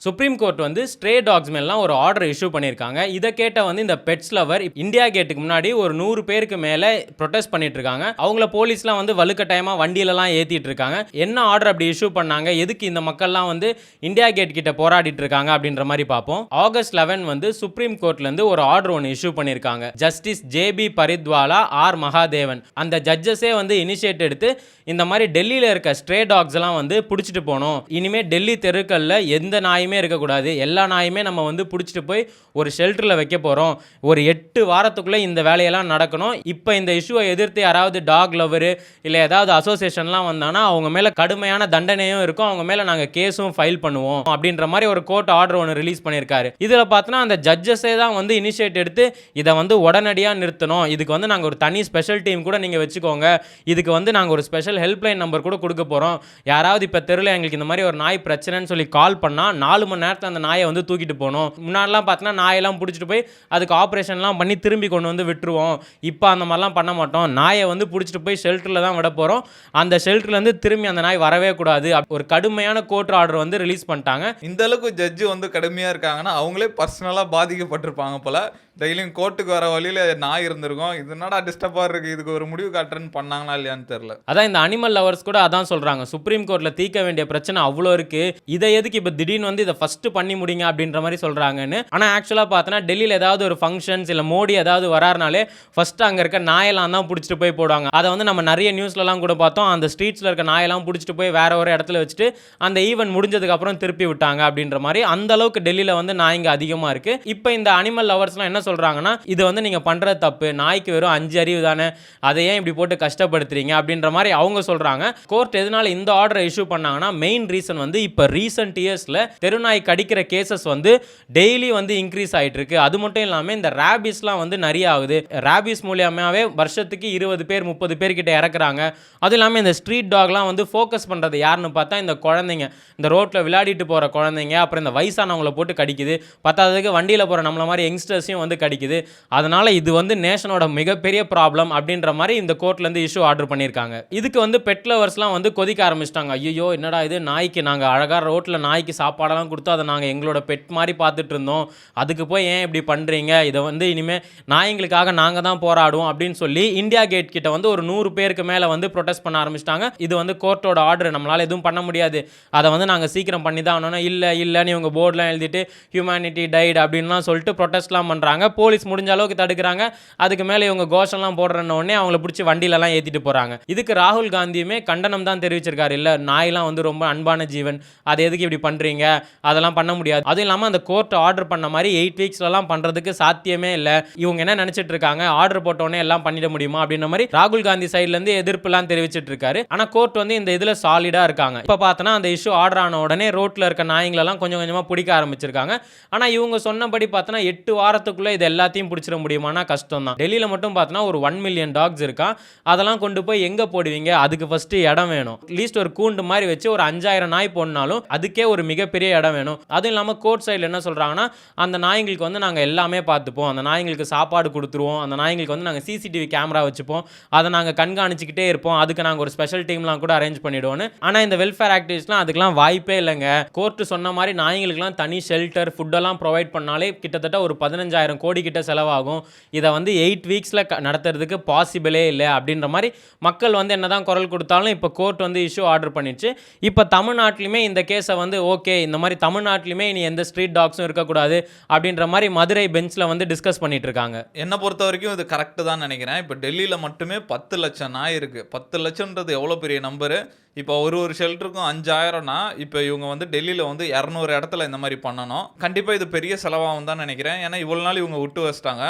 Supreme court வந்து stray tax மேலாம் ஒரு ஆர்டர் இஷ்யூ பண்ணியிருக்காங்க. இதை கேட்ட வந்து இந்த பெட்ஸ் லவர் இந்தியா கேட்டுக்கு முன்னாடி ஒரு 100 பேருக்கு மேலே ப்ரொடெஸ்ட் பண்ணிட்டு இருக்காங்க. அவங்கள போலீஸ்லாம் வந்து வலுக்கட்டாயமாக வண்டியிலலாம் ஏற்றிட்டு இருக்காங்க. என்ன ஆர்டர் அப்படி இஷ்யூ பண்ணாங்க, எதுக்கு இந்த மக்கள்லாம் வந்து இந்தியா கேட் கிட்ட போராடிட்டு இருக்காங்க அப்படின்ற மாதிரி பார்ப்போம். ஆகஸ்ட் 11 வந்து சுப்ரீம் கோர்ட்லேருந்து ஒரு ஆர்டர் ஒன்று இஷ்யூ பண்ணியிருக்காங்க. ஜஸ்டிஸ் ஜேபி பரித்வாலா, ஆர் மகாதேவன் அந்த ஜட்ஜஸே வந்து இனிஷியேட் எடுத்து இந்த மாதிரி டெல்லியில் இருக்க ஸ்ட்ரே டாக்ஸ் எல்லாம் வந்து பிடிச்சிட்டு போகணும். இனிமேல் டெல்லி தெருக்களில் எந்த நாயுமே இருக்கக்கூடாது, எல்லா நாயுமே நம்ம வந்து பிடிச்சிட்டு போய் ஒரு ஷெல்டரில் வைக்க போகிறோம். ஒரு 8 வாரத்துக்குள்ளே இந்த வேலையெல்லாம் நடக்கணும். இப்போ இந்த இஷ்யூவை எதிர்த்து யாராவது டாக் லவரு இல்லை ஏதாவது அசோசியேஷன்லாம் வந்தாங்கன்னா அவங்க மேலே கடுமையான தண்டனையும் இருக்கும், அவங்க மேலே நாங்கள் கேஸும் ஃபைல் பண்ணுவோம் அப்படின்ற மாதிரி ஒரு கோர்ட் ஆர்டர் ஒன்று ரிலீஸ் பண்ணியிருக்காரு. இதில் பார்த்தோன்னா அந்த ஜட்ஜஸே தான் வந்து இனிஷியேட் எடுத்து இதை வந்து உடனடியாக நிறுத்தணும், இதுக்கு வந்து நாங்கள் ஒரு தனி ஸ்பெஷல் டீம் கூட நீங்கள் வச்சுக்கோங்க, இதுக்கு வந்து நாங்கள் ஒரு ஸ்பெஷல் ஹெல்ப்லைன் நம்பர் கூட கொடுக்க போகிறோம், யாராவது இப்போ தெருவில் எங்களுக்கு இந்த மாதிரி ஒரு நாய் பிரச்சனைன்னு சொல்லி கால் பண்ணால் 4 மணி நேரத்தில் அந்த நாயை வந்து தூக்கிட்டு போகணும். முன்னாடிலாம் பார்த்தோன்னா நாயெல்லாம் பிடிச்சிட்டு போய் அதுக்கு ஆப்ரேஷன்லாம் பண்ணி திரும்பி கொண்டு வந்து விட்டுருவோம். இப்போ அந்த மாதிரிலாம் பண்ண மாட்டோம், நாயை வந்து பிடிச்சிட்டு போய் ஷெல்டரில் தான் விட போகிறோம், அந்த ஷெல்டர்லேருந்து திரும்பி அந்த நாய் வரவே கூடாது. ஒரு கடுமையான கோர்ட் ஆர்டர் வந்து ரிலீஸ் பண்ணிட்டாங்க. இந்த அளவுக்கு ஜட்ஜு வந்து கடுமையாக இருக்காங்கன்னா அவங்களே பர்சனலாக பாதிக்கப்பட்டிருப்பாங்க போல. டெய்லியும் கோர்ட்டுக்கு வர வழியில் நாய் இருந்திருக்கும், இது என்னடா டிஸ்டர்பாக இருக்குது, இதுக்கு ஒரு முடிவு காட்டுறேன்னு பண்ணாங்களா இல்லையான்னு தெரியல. அதான் இந்த அனிமல் லவர்ஸ் கூட அதான் சொல்கிறாங்க, சுப்ரீம் கோர்ட்டில் தீர்க்க வேண்டிய பிரச்சனை அவ்வளோ இருக்குது, இதை எதுக்கு இப்போ திடீர்னு வந்து இதை ஃபஸ்ட்டு பண்ணி முடிங்க அப்படின்ற மாதிரி சொல்கிறாங்கன்னு. ஆனால் ஆக்சுவலாக பார்த்தோன்னா டெல்லியில் ஏதாவது ஒரு ஃபங்க்ஷன்ஸ் இல்லை மோடி ஏதாவது வராருனாலே ஃபஸ்ட்டு அங்கே இருக்க நாயெல்லாம் தான் பிடிச்சிட்டு போய் போடுவாங்க. அதை வந்து நம்ம நிறைய நியூஸ்லலாம் கூட பார்த்தோம், அந்த ஸ்ட்ரீட்ஸில் இருக்க நாயெல்லாம் பிடிச்சிட்டு போய் வேற ஒரு இடத்துல வச்சுட்டு அந்த ஈவெண்ட் முடிஞ்சதுக்கப்புறம் திருப்பி விட்டாங்க அப்படின்ற மாதிரி. அந்த அளவுக்கு டெல்லியில் வந்து நாய்ங்க அதிகமாக இருக்குது. இப்போ இந்த அனிமல் லவர்ஸ்லாம் என்ன சொல்கிறாங்கன்னா, இது வந்து நீங்கள் பண்ணுற தப்பு, நாய்க்கு வெறும் 5 அறிவு தானே, அதை ஏன் இப்படி போட்டு கஷ்டப்படுத்துறீங்க அப்படின்ற மாதிரி அவங்க சொல்கிறாங்க. கோர்ட் எதனால இந்த ஆர்டரை இஷ்யூ பண்ணாங்கன்னா மெயின் ரீசன் வந்து இப்போ ரீசெண்ட் இயர்ஸில் தெருநாய் கடிக்கிற கேசஸ் வந்து டெய்லி வந்து இன்க்ரீஸ் ஆகிட்டு இருக்கு. அது மட்டும் இல்லாமல் இந்த ரேபிஸ்லாம் வந்து நிறைய ஆகுது. ரேபிஸ் மூலியமாகவே வருஷத்துக்கு 20 பேர் 30 பேர் கிட்ட இறக்குறாங்க. அது இல்லாமல் இந்த ஸ்ட்ரீட் டாக்லாம் வந்து ஃபோக்கஸ் பண்ணுறது யாருன்னு பார்த்தா இந்த குழந்தைங்க, இந்த ரோட்டில் விளையாடிட்டு போகிற குழந்தைங்க, அப்புறம் இந்த வயசானவங்களை போட்டு கடிக்குது, பத்தாவதுக்கு வண்டியில் போகிற நம்மள மாதிரி யங்ஸ்டர்ஸையும் வந்து கடிக்குது. அதனால் இது வந்து நேஷனோட மிகப்பெரிய ப்ராப்ளம் அப்படின்ற மாதிரி இந்த கோர்ட்லேருந்து இஷ்யூ ஆர்டர் பண்ணியிருக்காங்க. இதுக்கு வந்து பெட் லவர்ஸ்லாம் வந்து கொதிக்க ஆரம்பிச்சிட்டாங்க. ஐயோ என்னடா இது, நாய்க்கு நாங்கள் அழகாக ரோட்டில் நாய்க்கு சாப்பாடெல்லாம் கொடுத்து அதை நாங்கள் எங்களோட பெட் மாதிரி பார்த்துட்டு இருந்தோம், அதுக்கு போய் ஏன் இப்படி பண்ணுறீங்க, இதை வந்து இனிமேல் நாய்ங்களுக்காக நாங்கள் தான் போராடுவோம் அப்படின்னு சொல்லி இந்தியா கேட் கிட்ட வந்து ஒரு 100 பேருக்கு மேலே வந்து ப்ரொடெஸ்ட் பண்ண ஆரம்பிச்சிட்டாங்க. இது வந்து கோர்ட்டோட ஆர்டர், நம்மளால் எதுவும் பண்ண முடியாது, அதை வந்து நாங்கள் சீக்கிரம் பண்ணி தான் ஆனோன்னா, இல்லைன்னு இவங்க போர்டெலாம் எழுதிட்டு ஹியூமனிட்டி டைட் அப்படின்லாம் சொல்லிட்டு ப்ரொடெஸ்ட்லாம் பண்ணுறாங்க. போலீஸ் முடிஞ்ச அளவுக்கு தடுக்கிறாங்க. அதுக்கு மேலே இவங்க கோஷம்லாம் போடுறன உடனே அவங்கள பிடிச்சி வண்டியிலலாம் ஏற்றிட்டு போகிறாங்க. இதுக்கு ராகுல் காந்தியுமே கண்டனம் தான் தெரிவிச்சிருக்காரு. இல்லை, நாயெல்லாம் வந்து ரொம்ப அன்பான ஜீவன், அதை எதுக்கு இப்படி பண்ணுறீங்க, அதெல்லாம் பண்ண முடியாது. அதுவும் இல்லாமல் அந்த கோர்ட் ஆர்டர் பண்ண மாதிரி 8 வீக்ஸ்லாம் பண்ணுறதுக்கு சாத்தியமே இல்லை. இவங்க என்ன நினச்சிட்டு இருக்காங்க, ஆர்டர் போட்டோன்னே எல்லாம் பண்ணிட முடியுமா அப்படின்ற மாதிரி ராகுல் காந்தி சைட்லேருந்து எதிர்ப்புலாம் தெரிவிச்சிட்டு இருக்காரு. ஆனால் கோர்ட் வந்து இந்த இதில் சாலிடாக இருக்காங்க. இப்போ பார்த்தோன்னா அந்த இஷ்யூ ஆர்டர் ஆன உடனே ரோட்டில் இருக்க நாய்ங்களெல்லாம் கொஞ்சம் கொஞ்சமாக பிடிக்க ஆரம்பிச்சிருக்காங்க. ஆனால் இவங்க சொன்னபடி பார்த்தோன்னா 8 வாரத்துக்குள்ளே இது எல்லாத்தையும் பிடிச்சிட முடியுமானா கஷ்டம் தான். டெல்லியில் மட்டும் பார்த்தோன்னா ஒரு 1 மில்லியன் டாக்ஸ் இருக்கா, அதெல்லாம் கொண்டு போய் எங்கே போடுவீங்க, அதுக்கு ஃபஸ்ட்டு இடம் வேணும். அட்லீஸ்ட் ஒரு கூண்டு மாதிரி வச்சு ஒரு 5000 நாய் போடனாலும் அதுக்கே ஒரு மிகப்பெரிய இடம் வேணும். அதுவும் இல்லாமல் கோர்ட் சைடில் என்ன சொல்கிறாங்கன்னா, அந்த நாய்ங்களுக்கு வந்து நாங்கள் எல்லாமே பார்த்துப்போம், அந்த நாய்ங்களுக்கு சாப்பாடு கொடுத்துருவோம், அந்த நாய்ங்களுக்கு வந்து நாங்கள் சிசிடிவி கேமரா வச்சுப்போம், அதை நாங்கள் கண்காணிச்சிக்கிட்டே இருப்போம், அதுக்கு நாங்கள் ஒரு ஸ்பெஷல் டீம்லாம் கூட அரேஞ்ச் பண்ணிவிடுவோன்னு. ஆனால் இந்த வெல்ஃபேர் ஆக்டிவிஸ்ட்லாம் அதுக்கெலாம் வாய்ப்பே இல்லைங்க. கோர்ட்டு சொன்ன மாதிரி நாய்ங்களுக்குலாம் தனி ஷெல்டர் ஃபுட்டெல்லாம் ப்ரொவைட் பண்ணாலே கிட்டத்தட்ட ஒரு 15,000 கோடி கிட்ட செலவாகும். இதை வந்து 8 வீக்ஸில் நடத்துறதுக்கு பாசிபிளே இல்லை அப்படின்ற மாதிரி மக்கள் வந்து என்னதான் குரல் கொடுத்தாலும் இப்போ கோர்ட் வந்து இஷ்யூ ஆர்டர் பண்ணிடுச்சு. இப்போ தமிழ்நாட்டிலுமே இந்த கேஸை வந்து ஓகே, இந்த மாதிரி தமிழ்நாட்டிலுமே இனி எந்த ஸ்ட்ரீட் டாக்ஸும் இருக்கக்கூடாது அப்படின்ற மாதிரி மதுரை பெஞ்சில் வந்து டிஸ்கஸ் பண்ணிட்டு இருக்காங்க. என்னை பொறுத்த வரைக்கும் இது கரெக்டு தான் நினைக்கிறேன். இப்போ டெல்லியில் மட்டுமே 10 லட்சம் நாய் இருக்குது. 10 லட்சம்ன்றது எவ்வளோ பெரிய நம்பரு. இப்போ ஒரு ஷெல்டருக்கும் 5000னா இப்போ இவங்க வந்து டெல்லியில் வந்து 200 இடத்துல இந்த மாதிரி பண்ணணும். கண்டிப்பாக இது பெரிய செலவாகும் தான் நினைக்கிறேன். ஏன்னா இவ்வளோ நாள் இவங்க விட்டு வச்சிட்டாங்க.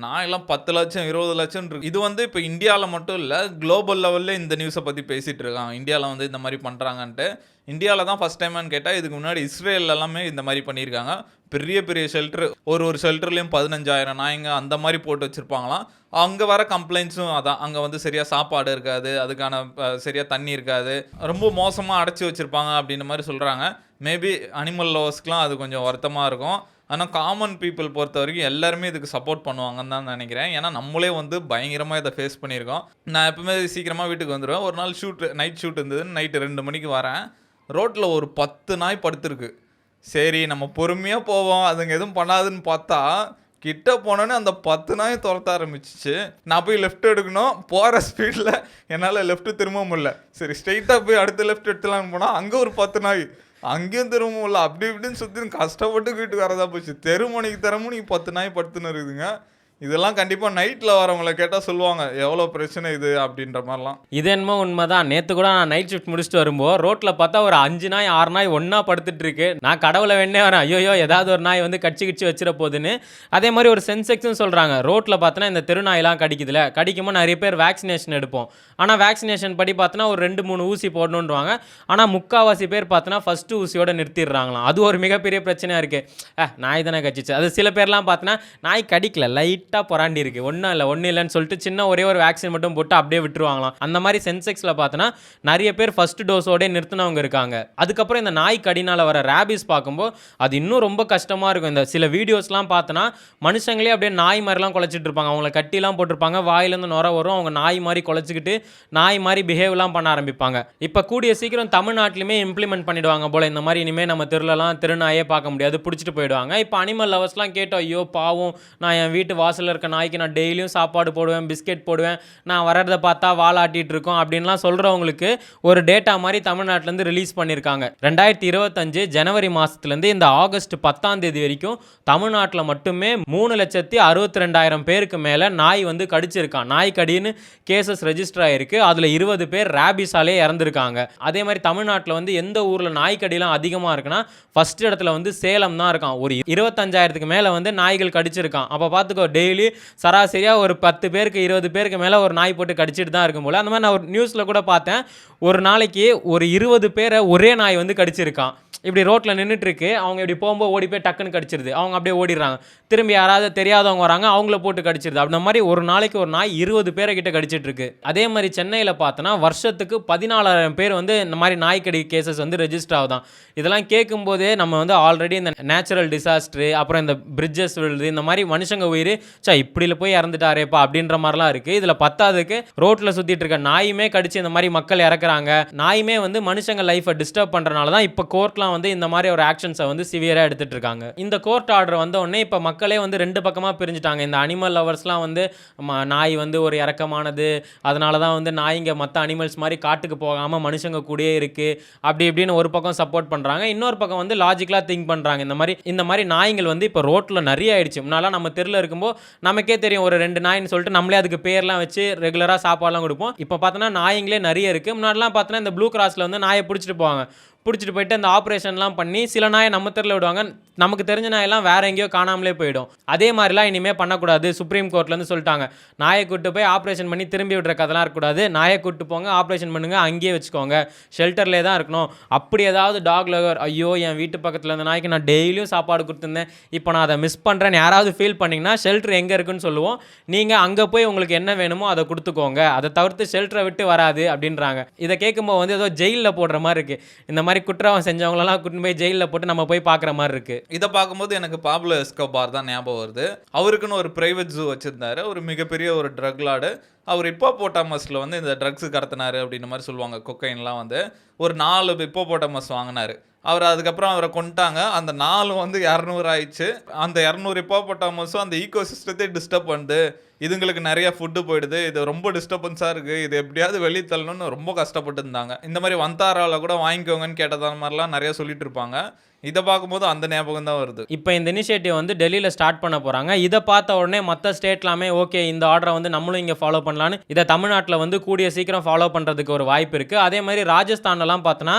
நாயெல்லாம் 10 லட்சம் 20 லட்சம் இருக்கு. இது வந்து இப்போ இந்தியாவில் மட்டும் இல்லை, குளோபல் லெவலில் இந்த நியூஸை பற்றி பேசிகிட்டு இருக்காங்க. இந்தியாவில் வந்து இந்த மாதிரி பண்ணுறாங்கன்ட்டு. இந்தியாவில் தான் ஃபஸ்ட் டைமான்னு கேட்டால் இதுக்கு முன்னாடி இஸ்ரேல் எல்லாமே இந்த மாதிரி பண்ணியிருக்காங்க. பெரிய பெரிய ஷெல்டர், ஒரு ஷெல்டர்லேயும் 15,000 நாய்ங்க அந்த மாதிரி போட்டு வச்சுருப்பாங்களாம். அங்கே வர கம்ப்ளைண்ட்ஸும் அதான், அங்கே வந்து சரியாக சாப்பாடு இருக்காது, அதுக்கான சரியாக தண்ணி இருக்காது, ரொம்ப மோசமாக அடைச்சி வச்சுருப்பாங்க அப்படின்ற மாதிரி சொல்கிறாங்க. மேபி அனிமல் லவர்ஸ்க்குலாம் அது கொஞ்சம் வருத்தமாக இருக்கும். ஆனால் காமன் பீப்புள் பொறுத்த வரைக்கும் எல்லாருமே இதுக்கு சப்போர்ட் பண்ணுவாங்கன்னு தான் நினைக்கிறேன். ஏன்னா நம்மளே வந்து பயங்கரமாக இதை ஃபேஸ் பண்ணியிருக்கோம். நான் எப்பவுமே சீக்கிரமாக வீட்டுக்கு வந்துடுவேன். ஒரு நாள் நைட் ஷூட் இருந்தது. நைட்டு 2 மணிக்கு வரேன். ரோட்டில் ஒரு 10 நாய் படுத்துருக்கு. சரி நம்ம பொறுமையா போவோம், அதுங்க எதுவும் பண்ணாதுன்னு பார்த்தா, கிட்ட போனோனே அந்த 10 நாயும் துரத்த ஆரம்பிச்சுச்சு. நான் போய் லெஃப்ட் எடுக்கணும். போற ஸ்பீட்ல என்னால லெஃப்ட் திரும்ப முடியல. சரி ஸ்ட்ரெயிட்டா போய் அடுத்த லெஃப்ட் எடுத்துலாம்னு போனா, அங்க ஒரு 10 நாய். அங்கேயும் திரும்ப முடியல. அப்படி இப்படின்னு சுத்தி கஷ்டப்பட்டு வீட்டுக்கு வரதா போச்சு. தெருமுனைக்கு தெருமுனைக்கு 10 நாய் படுத்துன்னு இருக்குதுங்க. இதெல்லாம் கண்டிப்பா நைட்ல வரவங்கள கேட்டா சொல்லுவாங்க, எவ்வளோ பிரச்சனை இது அப்படின்ற மாதிரிலாம். இது என்னமோ உண்மைதான். நேத்து கூட நான் நைட் ஷிஃப்ட் முடிச்சுட்டு வரும்போது ரோட்ல பார்த்தா ஒரு 5 நாய் 6 நாய் ஒண்ணா படுத்துட்டு இருக்கு. நான் கடவுளை வேண்டே வரேன், ஐயோ ஏதாவது ஒரு நாய் வந்து கடிச்சு வச்சிட போகுதுன்னு. அதே மாதிரி ஒரு சென்செக்ஸ்னு சொல்றாங்க. ரோட்ல பார்த்தனா இந்த தெரு நாயெல்லாம் கடிக்குதுல, கடிக்கும்போது நிறைய பேர் வேக்சினேஷன் எடுப்போம். ஆனால் வேக்சினேஷன் படி பார்த்தனா ஒரு 2-3 ஊசி போடணுன்றாங்க. ஆனால் முக்கால்வாசி பேர் பார்த்தனா ஃபர்ஸ்ட் ஊசியோட நிறுத்திடுறாங்களாம். அது ஒரு மிகப்பெரிய பிரச்சனையா இருக்கு. நாய் தானே கடிச்சிச்சு. அது சில பேர்லாம் பார்த்தனா நாய் கடிக்கல, லைட்டாக பொறாண்டி இருக்கு, ஒன்றும் இல்லைன்னு சொல்லிட்டு சின்ன ஒரே ஒரு வேக்சின் மட்டும் போட்டு அப்படியே விட்டுருவாங்களாம். அந்த மாதிரி சென்செக்ஸில் பார்த்தனா நிறைய பேர் ஃபர்ஸ்ட் டோஸோட நிறுத்தினவங்க இருக்காங்க. அதுக்கப்புறம் இந்த நாய் கடினால் வர ரேபிஸ் பார்க்கும்போது அது இன்னும் ரொம்ப கஷ்டமாக இருக்கும். இந்த சில வீடியோஸ்லாம் பார்த்தனா மனுஷங்களே அப்படியே நாய் மாதிரிலாம் குலைச்சிட்டு இருப்பாங்க. அவங்கள கட்டிலாம் போட்டிருப்பாங்க, வாயிலேருந்து நுர வரும், அவங்க நாய் மாதிரி குலைச்சிக்கிட்டு நாய் மாதிரி பிஹேவ்லாம் பண்ண ஆரம்பிப்பாங்க. இப்போ கூடிய சீக்கிரம் தமிழ்நாட்டிலுமே இம்ப்ளிமெண்ட் பண்ணிடுவாங்க போல. இந்த மாதிரி இனிமேல் நம்ம தெருலலாம் திருநாயே பார்க்க முடியாது, பிடிச்சிட்டு போயிடுவாங்க. இப்போ அனிமல் லவர்ஸ்லாம் கேட்டோம், ஐயோ பாவம், நான் என் வீட்டு வாசலில் இருக்க நாய்க்கு நான் டெய்லியும் சாப்பாடு போடுவேன், பிஸ்கெட் போடுவேன், நான் வர்றதை பார்த்தா வாலாட்டிட்டு இருக்கோம் அப்படின்லாம் சொல்கிறவங்களுக்கு ஒரு டேட்டா மாதிரி தமிழ்நாட்டிலேருந்து ரிலீஸ் பண்ணியிருக்காங்க. 2025 ஜனவரி மாதத்துலேருந்து இந்த ஆகஸ்ட் 10ஆம் தேதி வரைக்கும் தமிழ்நாட்டில் மட்டுமே 3,62,000 பேருக்கு மேலே நாய் வந்து கடிச்சிருக்கான். நாய் கடின்னு கேசஸ் ரெஜிஸ்டர் ஆகிருக்கு. அதில் 20 பேர் ரேபிஸாலே இறந்துருக்காங்க. அதே மாதிரி தமிழ்நாட்டில் வந்து எந்த ஊரில் நாய் கடிலாம் அதிகமாக இருக்குன்னா ஃபர்ஸ்ட் இடத்துல வந்து சேலம் தான் இருக்கான். ஒரு 25,000க்கு மேலே வந்து நாய்கள் கடிச்சிருக்கான். அப்போ பார்த்துக்கோ, டெய்லி சராசரியாக ஒரு 10 பேருக்கு 20 பேருக்கு மேலே ஒரு நாய் போட்டு கடிச்சிட்டு தான் இருக்கும் போல். அந்த மாதிரி நான் ஒரு நியூஸில் கூட பார்த்தேன், ஒரு நாளைக்கு ஒரு 20 பேரை ஒரே நாய் வந்து கடிச்சிருக்கான். இப்படி ரோட்டில் நின்றுட்டு இருக்கு, அவங்க இப்படி போகும்போது ஓடி போய் டக்குன்னு கடிச்சிருது, அவங்க அப்படியே ஓடிடுறாங்க. திரும்பி யாராவது தெரியாதவங்க வராங்க, அவங்கள போட்டு கடிச்சிருது. அந்த மாதிரி ஒரு நாளைக்கு ஒரு நாய் 20 பேரை கிட்ட கடிச்சிட்டு இருக்கு. அதே மாதிரி சென்னையில் பார்த்தோன்னா வருஷத்துக்கு 14,000 பேர் வந்து இந்த மாதிரி நாய்க்கடி கேசஸ் வந்து ரெஜிஸ்டர் ஆகுதான். இதெல்லாம் கேட்கும்போதே நம்ம வந்து ஆல்ரெடி இந்த நேச்சுரல் டிசாஸ்டர், அப்புறம் இந்த பிரிட்ஜஸ் விழுது, இந்த மாதிரி மனுஷங்க உயிர் இப்படில போய் இறந்துட்டாரேப்பா அப்படின்ற மாதிரிலாம் இருக்குது. இதில் பத்தாவதுக்கு ரோட்டில் சுற்றிட்டு இருக்க நாயுமே கடிச்சு இந்த மாதிரி மக்கள் இறக்குறாங்க. நாயுமே வந்து மனுஷங்க லைஃப்பை டிஸ்டர்ப் பண்ணுறனால தான் இப்போ கோர்ட்லாம் வந்து இந்த மாதிரி ஒரு ஆக்ஷன்ஸை வந்து சிவியராக எடுத்துகிட்டு இருக்காங்க. இந்த கோர்ட் ஆர்டர் வந்த உடனே இப்போ மக்களே வந்து 2 பக்கமாக பிரிஞ்சுட்டாங்க. இந்த அனிமல் லவர்ஸ்லாம் வந்து நாய் வந்து ஒரு இறக்கமானது, அதனால தான் வந்து நாய்ங்க மற்ற அனிமல்ஸ் மாதிரி காட்டுக்கு போகாமல் மனுஷங்க கூடயே இருக்குது அப்படி இப்படின்னு ஒரு பக்கம் சப்போர்ட் பண்ணுறாங்க. இன்னொரு பக்கம் வந்து லாஜிக்கலாக திங்க் பண்ணுறாங்க. இந்த மாதிரி நாய்கள் வந்து இப்போ ரோட்டில் நிறைய ஆயிடுச்சு. முன்னாலாம் நம்ம தெருவில் இருக்கும்போது நமக்கே தெரியும், ஒரு 2 நாயின்னு சொல்லிட்டு நம்மளே அதுக்கு பேர்லாம் வச்சு ரெகுலராக சாப்பாடுலாம் கொடுப்போம். இப்போ பார்த்தோன்னா நாய்ங்களே நிறைய இருக்குது. முன்னாடிலாம் பார்த்தோன்னா இந்த ப்ளூ கிராஸில் வந்து நாயை பிடிச்சிட்டு போவாங்க. பிடிச்சிட்டு போயிட்டு அந்த ஆப்ரேஷன்லாம் பண்ணி சில நாயை நம்ம தெருவில் விடுவாங்க. நமக்கு தெரிஞ்ச நாயெல்லாம் வேற எங்கேயோ காணாமலே போயிடும். அதே மாதிரிலாம் இனிமேல் பண்ணக்கூடாது, சுப்ரீம் கோர்ட்லேருந்து சொல்லிட்டாங்க. நாயை கூட்டு போய் ஆப்ரேஷன் பண்ணி திரும்பி விடுற கதெல்லாம் இருக்கக்கூடாது. நாயை கூட்டு போங்க, ஆப்ரேஷன் பண்ணுங்க, அங்கேயே வச்சுக்கோங்க, ஷெல்டர்லேயே தான் இருக்கணும். அப்படி ஏதாவது டாக் லவர், ஐயோ என் வீட்டு பக்கத்தில் இருந்த நாய்க்கு நான் டெய்லியும் சாப்பாடு கொடுத்துருந்தேன், இப்போ நான் அதை மிஸ் பண்ணுறேன்னு யாராவது ஃபீல் பண்ணிங்கன்னா ஷெல்டர் எங்கே இருக்குன்னு சொல்லுவோம். நீங்கள் அங்கே போய் உங்களுக்கு என்ன வேணுமோ அதை கொடுத்துக்கோங்க, அதை தவிர்த்து ஷெல்டரை விட்டு வராது அப்படின்றாங்க. இதை கேட்கும்போது வந்து ஏதோ ஜெயிலில் போடுற மாதிரி இருக்குது. இந்த மாதிரி குற்றம் செஞ்சவங்களெல்லாம் கூட்டின்னு போய் ஜெயிலில் போட்டு நம்ம போய் பார்க்குற மாதிரி இருக்குது. இதை பார்க்கும்போது எனக்கு பாப்லோ எஸ்கோபார் தான் ஞாபகம் வருது. அவருக்குன்னு ஒரு பிரைவேட் ஜூ வச்சிருந்தாரு, ஒரு மிகப்பெரிய ஒரு ட்ரக் லார்டு. அவர் இப்போபோட்டாமஸில் வந்து இந்த ட்ரக்ஸு கடத்தினாரு அப்படின்ற மாதிரி சொல்லுவாங்க. கொக்கைன்லாம் வந்து ஒரு 4 இப்போபோட்டாமஸ் வாங்கினாரு. அவர் அதுக்கப்புறம் அவரை கொண்டுட்டாங்க. அந்த 4 வந்து 200 ஆயிடுச்சு. அந்த 200 இப்போபோட்டாமஸும் அந்த ஈகோ சிஸ்டத்தை டிஸ்டர்ப் பண்ணுது, இதுங்களுக்கு நிறைய ஃபுட்டு போயிடுது, இது ரொம்ப டிஸ்டர்பன்ஸாக இருக்குது, இது எப்படியாவது வெளியே தள்ளணும்னு ரொம்ப கஷ்டப்பட்டு இருந்தாங்க. இந்த மாதிரி வந்தாராவில் கூட வாங்கிக்கோங்கன்னு கேட்டதான மாதிரிலாம் நிறைய சொல்லிட்டு இருப்பாங்க. இதை பார்க்கும்போது அந்த ஞாபகம் தான் வருது. இப்போ இந்த இனிஷியேட்டிவ் வந்து டெல்லியில் ஸ்டார்ட் பண்ண போகிறாங்க. இதை பார்த்த உடனே மற்ற ஸ்டேட்லாமே ஓகே இந்த ஆர்டரை வந்து நம்மளும் இங்கே ஃபாலோ பண்ணலான்னு இதை தமிழ்நாட்டில் வந்து கூடிய சீக்கிரம் ஃபாலோ பண்ணுறதுக்கு ஒரு வாய்ப்பு இருக்குது. அதே மாதிரி ராஜஸ்தான்லாம் பார்த்தோன்னா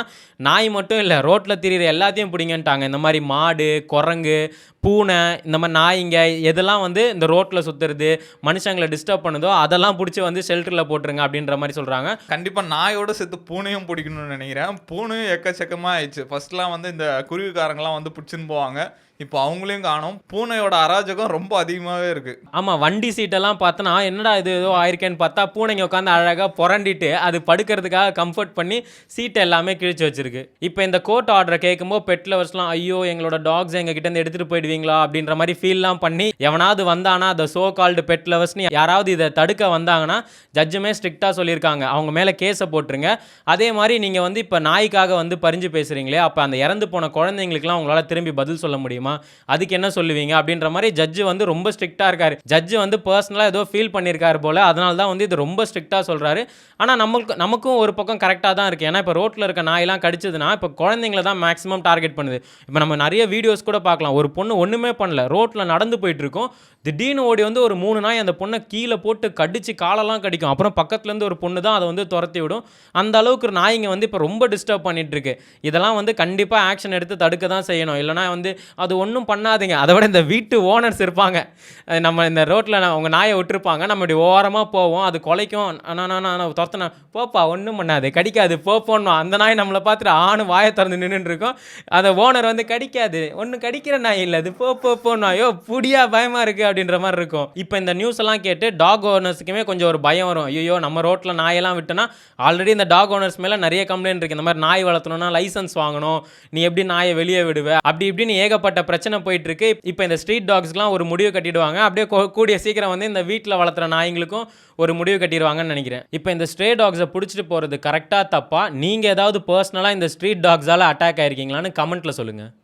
நாய் மட்டும் இல்லை, ரோட்டில் திரியிற எல்லாத்தையும் பிடிங்கன்ட்டாங்க. இந்த மாதிரி மாடு, குரங்கு, பூனை, இந்த மாதிரி நாய்ங்க எதெல்லாம் வந்து இந்த ரோட்டில் சுற்றுறது மனுஷங்களை டிஸ்டர்ப் பண்ணுதோ அதெல்லாம் பிடிச்சி வந்து ஷெல்டரில் போட்டுருங்க அப்படின்ற மாதிரி சொல்கிறாங்க. கண்டிப்பாக நாயோட சேர்த்து பூனையும் பிடிக்கணும்னு நினைக்கிறேன். பூனையும் எக்கச்சக்கமாக ஆயிடுச்சு. ஃபர்ஸ்ட்லாம் வந்து இந்த குருவிக்காரங்களாம் வந்து பிடிச்சின்னு போவாங்க, இப்போ அவங்களையும் காணோம். பூனையோட அராஜகம் ரொம்ப அதிகமாகவே இருக்குது. ஆமாம், வண்டி சீட்டெல்லாம் பார்த்தோன்னா என்னடா இது ஏதோ ஆயிருக்கேன்னு பார்த்தா பூனைங்க உட்காந்து அழகாக புரண்டிட்டு அது படுக்கிறதுக்காக கம்ஃபர்ட் பண்ணி சீட்டை எல்லாமே கிழிச்சு வச்சிருக்கு. இப்போ இந்த கோர்ட் ஆர்டரை கேட்கும்போது பெட் லவர்ஸ்லாம் ஐயோ எங்களோட டாக்ஸ் எங்கள் கிட்டேருந்து எடுத்துகிட்டு போயிடுவீங்க பண்ணுவீங்களா அப்படின்ற மாதிரி ஃபீல்லாம் பண்ணி எவனாவது வந்தானா அந்த சோ கால்டு பெட் லவர்ஸ்னு யாராவது இதை தடுக்க வந்தாங்கன்னா ஜட்ஜுமே ஸ்ட்ரிக்டாக சொல்லியிருக்காங்க அவங்க மேலே கேஸை போட்டுருங்க. அதே மாதிரி நீங்கள் வந்து இப்போ நாய்க்காக வந்து பரிஞ்சு பேசுகிறீங்களே, அப்போ அந்த இறந்து போன குழந்தைங்களுக்குலாம் உங்களால் திரும்பி பதில் சொல்ல முடியுமா, அதுக்கு என்ன சொல்லுவீங்க அப்படின்ற மாதிரி ஜட்ஜு வந்து ரொம்ப ஸ்ட்ரிக்டாக இருக்கார். ஜட்ஜு வந்து பர்சனலாக ஏதோ ஃபீல் பண்ணியிருக்காரு போல், அதனால தான் வந்து இது ரொம்ப ஸ்ட்ரிக்டாக சொல்கிறாரு. ஆனால் நமக்கும் ஒரு பக்கம் கரெக்டாக தான் இருக்குது. ஏன்னா இப்போ ரோட்டில் இருக்க நாயெல்லாம் கடிச்சதுன்னா இப்போ குழந்தைங்கள தான் மேக்ஸிமம் டார்கெட் பண்ணுது. இப்போ நம்ம நிறைய வீடியோஸ் கூட பார்க்கலாம். ஒரு பொண்ணு ஒன்றுமே பண்ணல, ரோட்டில் நடந்து போயிட்டுருக்கோம், திடீர்னு ஓடி வந்து ஒரு 3 நாய் அந்த பொண்ணை கீழே போட்டு கடிச்சு காலெல்லாம் கடிக்கும். அப்புறம் பக்கத்துலேருந்து ஒரு பொண்ணு தான் அதை வந்து துரத்தி விடும். அந்த அளவுக்கு நாய்ங்க வந்து இப்போ ரொம்ப டிஸ்டர்ப் பண்ணிட்டு இருக்கு. இதெல்லாம் வந்து கண்டிப்பாக ஆக்ஷன் எடுத்து தடுக்க தான் செய்யணும். இல்லைனா வந்து அது ஒன்றும் பண்ணாதீங்க. அதை விட இந்த வீட்டு ஓனர்ஸ் இருப்பாங்க, நம்ம இந்த ரோட்டில் அவங்க நாயை விட்டுருப்பாங்க, நம்ம இப்படி ஓரமாக போவோம், அது குலைக்கும், நான் துரத்தினா போப்பா ஒன்றும் பண்ணாது கடிக்காது போப்போன்னு, அந்த நாய் நம்மளை பார்த்துட்டு ஆணு வாயை திறந்து நின்றுட்டு இருக்கோம். அந்த ஓனர் வந்து கடிக்காது, ஒன்றும் கடிக்கிற நாய் இல்லை அது போப்போன்னு, ஐயோ புடியா பயமாக இருக்குது அப்படின்ற மாதிரி இருக்கும். இப்போ இந்த நியூஸ் எல்லாம் கேட்டு டாக் ஓனர்ஸுக்குமே கொஞ்சம் ஒரு பயம் வரும். ஐயோ நம்ம ரோட்டில் நாயெல்லாம் விட்டோன்னா ஆல்ரெடி இந்த டாக் ஓனர்ஸ் மேலே நிறைய கம்ப்ளைண்ட் இருக்குது. இந்த மாதிரி நாய் வளர்த்தணும்னா லைசன்ஸ் வாங்கணும், நீ எப்படி நாயை வெளியே விடுவ அப்படி இப்படின்னு ஏகப்பட்ட பிரச்சனை போயிட்டு இருக்கு. இப்போ இந்த ஸ்ட்ரீட் டாக்ஸ்க்குலாம் ஒரு முடிவு கட்டிடுவாங்க. அப்படியே கூடிய சீக்கிரம் வந்து இந்த வீட்டில் வளர்த்துற நாய்ங்களுக்கும் ஒரு முடிவு கட்டிடுவாங்கன்னு நினைக்கிறேன். இப்போ இந்த ஸ்ட்ரே டாக்ஸை பிடிச்சிட்டு போகிறது கரெக்டாக தப்பா, நீங்கள் ஏதாவது பர்சனலாக இந்த ஸ்ட்ரீட் டாக்ஸால் அட்டாக் ஆயிருக்கீங்களான்னு கமெண்ட்டில் சொல்லுங்கள்.